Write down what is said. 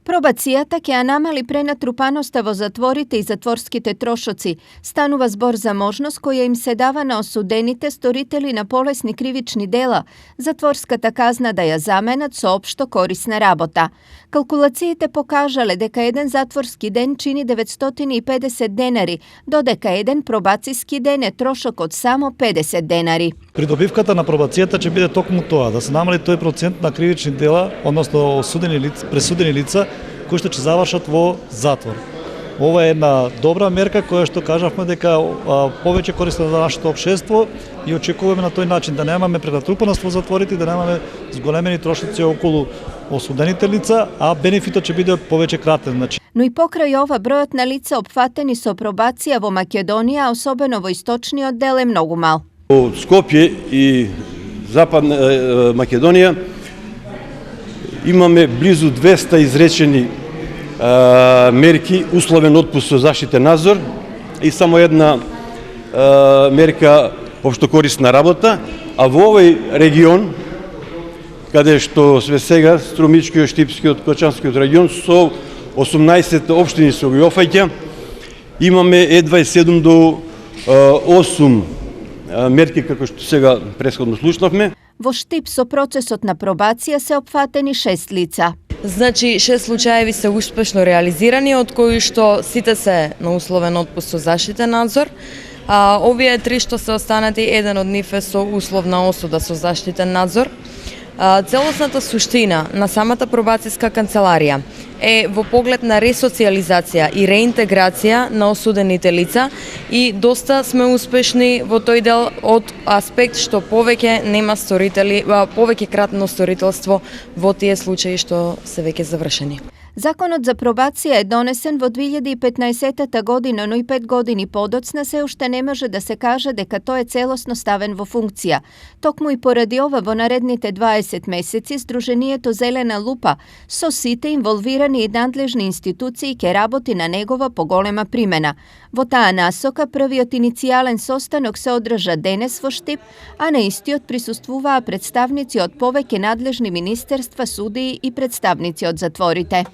Пробацијата ќе ја намали пренатрупаноста во затворите и затворските трошоци. Станува збор за можност која им се дава на осудените сторители на полесни кривични дела, затворската казна да ја заменат со општо корисна работа. Калкулациите покажале дека еден затворски ден чини 950 денари, додека еден пробацијски ден е трошок од само 50 денари. Придобивката на пробацијата ќе биде токму тоа, да се намали тој процент на кривични дела, односно пресудени лица кои што ќе завршат во затвор. Ова е една добра мерка која што кажавме дека повеќе користи за нашето општество и очекуваме на тој начин да немаме пренатрупаност во затворите и да немаме зголемени трошоци околу осудените лица, а бенефитот ќе биде повеќе кратен. Но и покрај ова, бројот на лица опфатени со пробација во Македонија, особено во источниот дел, е многу мал. Во Скопје и Западна Македонија имаме близу 200 изречени мерки, условен отпуст со заштитен надзор и само една мерка општокорисна работа, а во овој регион, каде што све сега, Струмичкиот, Штипскиот, Кочанскиот регион, со 18 општини се ги офаќа, имаме едва 7 до 8 мерки, како што сега претходно слушнавме. Во Штип со процесот на пробација се опфатени 6 лица. Значи, 6 случаеви се успешно реализирани, од кои што сите се на условен отпуст со заштитен надзор. Овие 3 што се останати, еден од нив е со условна осуда со заштитен надзор. Целосната суштина на самата пробацијска канцеларија е во поглед на ресоциализација и реинтеграција на осудените лица и доста сме успешни во тој дел од аспект што повеќе нема сторители, повеќе кратно сторителство во тие случаи што се веќе завршени. Законот за пробација е донесен во 2015 година, но и 5 години подоцна се уште не може да се каже дека тој е целосно ставен во функција. Токму и поради ова во наредните 20 месеци Сдруженијето Зелена лупа со сите инволвирани и надлежни институции ќе работи на негова поголема примена. Во таа насока првиот иницијален состанок се одржа денес во Штип, а на истиот присуствуваа представници од повеќе надлежни министерства, судии и представници од затворите.